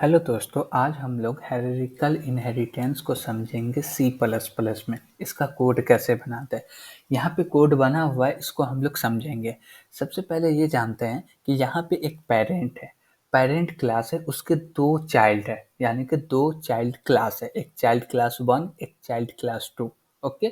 Hello दोस्तों, आज हम लोग हेरिडिकल इनहेरिटेंस को समझेंगे सी प्लस प्लस में। इसका कोड कैसे बनाते हैं, यहाँ पे कोड बना हुआ है, इसको हम लोग समझेंगे। सबसे पहले ये जानते हैं कि यहाँ पे एक पेरेंट है, पेरेंट क्लास है, उसके दो चाइल्ड है, यानी कि दो चाइल्ड क्लास है, एक चाइल्ड क्लास 1, एक चाइल्ड क्लास 2। ओके,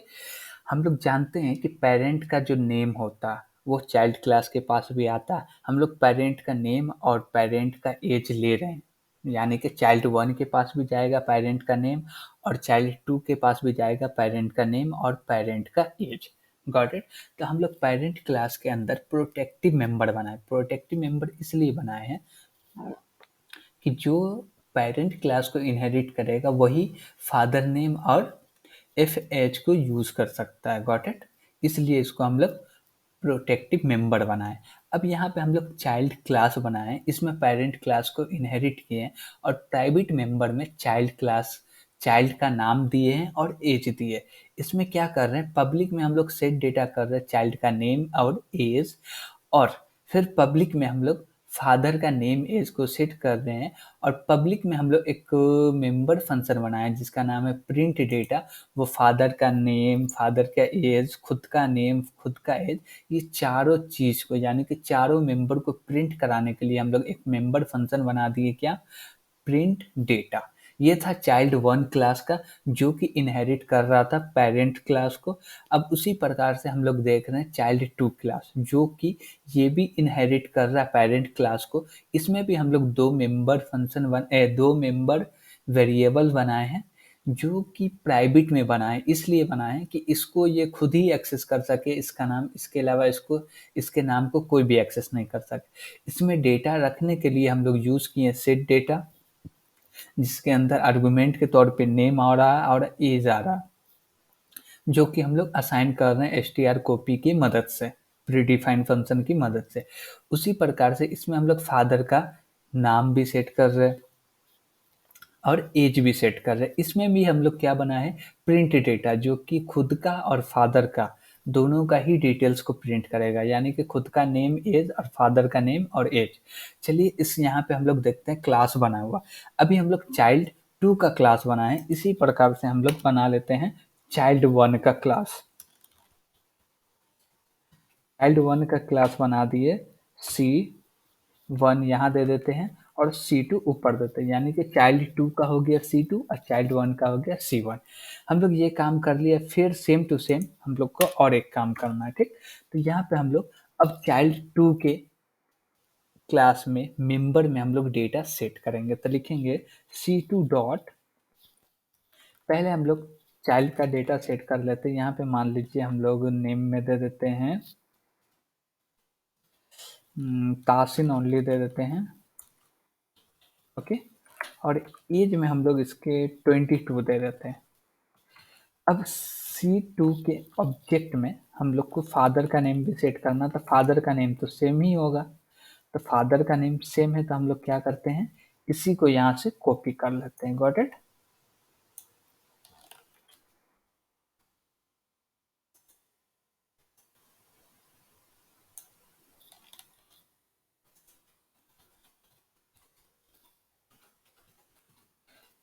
हम लोग जानते हैं कि पेरेंट का जो नेम होता है वो चाइल्ड क्लास के पास भी आता है। हम लोग पेरेंट का नेम और पेरेंट का एज ले रहे हैं, यानी कि चाइल्ड 1 के पास भी जाएगा पेरेंट का नेम और चाइल्ड 2 के पास भी जाएगा पेरेंट का नेम और पेरेंट का एज। Got it. तो हम लोग पेरेंट क्लास के अंदर प्रोटेक्टिव मेंबर बनाए। प्रोटेक्टिव मेंबर इसलिए बनाए हैं कि जो पेरेंट क्लास को इनहेरिट करेगा वही फादर नेम और एफ एच को यूज कर सकता है। Got it. इसलिए इसको हम लोग प्रोटेक्टिव मेंबर बनाए। अब यहाँ पे हम लोग चाइल्ड क्लास बनाए, इसमें पेरेंट क्लास को इनहेरिट किए हैं और प्राइवेट मेंबर में चाइल्ड क्लास, चाइल्ड का नाम दिए हैं और एज दिए। इसमें क्या कर रहे हैं, पब्लिक में हम लोग सेट डेटा कर रहे हैं चाइल्ड का नेम और एज, और फिर पब्लिक में हम लोग फादर का नेम एज को सेट कर रहे हैं, और पब्लिक में हम लोग एक मेंबर फंक्शन बनाए जिसका नाम है प्रिंट डेटा। वो फादर का नेम, फादर का एज, खुद का नेम, खुद का एज, ये चारों चीज को यानी कि चारों मेंबर को प्रिंट कराने के लिए हम लोग एक मेंबर फंक्शन बना दिए, क्या, प्रिंट डेटा। ये था चाइल्ड 1 क्लास का, जो कि इनहेरिट कर रहा था पेरेंट क्लास को। अब उसी प्रकार से हम लोग देख रहे हैं चाइल्ड 2 क्लास, जो कि ये भी इनहेरिट कर रहा है पेरेंट क्लास को। इसमें भी हम लोग दो मेंबर वेरिएबल बनाए हैं, जो कि प्राइवेट में बनाए, इसलिए बनाए कि इसको ये खुद ही एक्सेस कर सके, इसका नाम, इसके अलावा इसके नाम को कोई भी एक्सेस नहीं कर सके। इसमें डेटा रखने के लिए हम लोग यूज किए सेट डेटा, जिसके अंदर आर्गुमेंट के तौर पे नेम आ रहा है और एज आ रहा है, जो कि हम लोग असाइन कर रहे हैं str कॉपी की मदद से, प्रीडिफाइंड फंक्शन की मदद से। उसी प्रकार से इसमें हम लोग फादर का नाम भी सेट कर रहे हैं और एज भी सेट कर रहे हैं। इसमें भी हम लोग क्या बना है, प्रिंट डेटा, जो कि खुद का और फादर का दोनों का ही डिटेल्स को प्रिंट करेगा, यानी कि खुद का नेम, एज, और फादर का नेम और एज। चलिए इस यहाँ पे हम लोग देखते हैं क्लास बना हुआ। अभी हम लोग चाइल्ड 2 का क्लास बनाए, इसी प्रकार से हम लोग बना लेते हैं चाइल्ड 1 का क्लास। चाइल्ड 1 का क्लास बना दिए, C1 यहाँ दे देते हैं और C2 ऊपर देते हैं, यानी कि चाइल्ड 2 का हो गया C2 और चाइल्ड 1 का हो गया C1। हम लोग ये काम कर लिया, फिर सेम टू सेम हम लोग को और एक काम करना है, ठीक। तो यहाँ पे हम लोग अब चाइल्ड 2 के क्लास में मेंबर में हम लोग डेटा सेट करेंगे। तो लिखेंगे C2 डॉट, पहले हम लोग चाइल्ड का डेटा सेट कर लेते हैं। यहाँ पे मान लीजिए हम लोग नेम में दे देते हैं तासिन ओनली दे देते हैं, ओके। और एज में हम लोग इसके 22 दे देते हैं। अब C2 के ऑब्जेक्ट में हम लोग को फादर का नेम भी सेट करना था। फादर का नेम तो सेम ही होगा, तो फादर का नेम सेम है, तो हम लोग क्या करते हैं, इसी को यहाँ से कॉपी कर लेते हैं। Got it.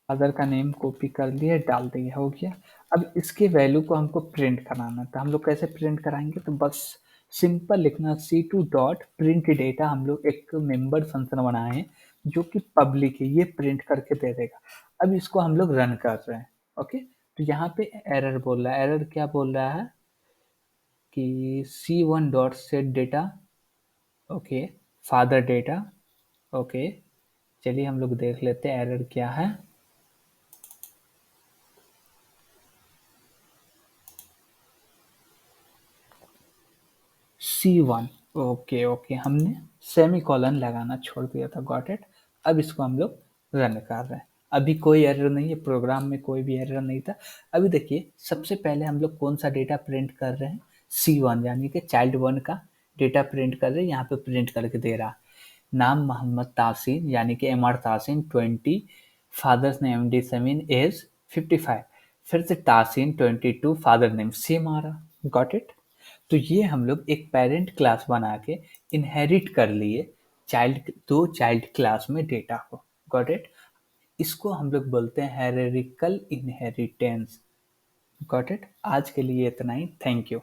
फादर का नेम कॉपी कर लिया, डाल दिया, हो गया। अब इसके वैल्यू को हमको प्रिंट कराना था। हम लोग कैसे प्रिंट कराएंगे, तो बस सिंपल लिखना C2 डॉट प्रिंट डेटा। हम लोग एक मेंबर फंक्शन बनाए हैं जो कि पब्लिक है, ये प्रिंट करके दे देगा। अब इसको हम लोग रन कर रहे हैं, ओके। तो यहाँ पे एरर बोल रहा है, एरर क्या बोल रहा है कि C1 dot set data, okay, father data, okay. चलिए हम लोग देख लेते हैं एरर क्या है। C1, ओके ओके, हमने सेमी कॉलन लगाना छोड़ दिया था। Got it. अब इसको हम लोग रन कर रहे हैं। अभी कोई एरर नहीं है, प्रोग्राम में कोई भी एरर नहीं था। अभी देखिए, सबसे पहले हम लोग कौन सा डेटा प्रिंट कर रहे हैं, C1 यानी कि चाइल्ड 1 का डेटा प्रिंट कर रहे हैं। यहाँ पे प्रिंट करके दे रहा, नाम मोहम्मद तासीन यानी कि MR Taseen 20, father's name MD7, age 55, फिर से तासीन 22, फादर नेम सेम आ रहा। Got it. तो ये हम लोग एक पेरेंट क्लास बना के इनहेरिट कर लिए चाइल्ड, दो चाइल्ड क्लास में डेटा को। Got it. इसको हम लोग बोलते हैं हायरार्किकल इनहेरिटेंस। Got it? आज के लिए इतना ही। Thank you.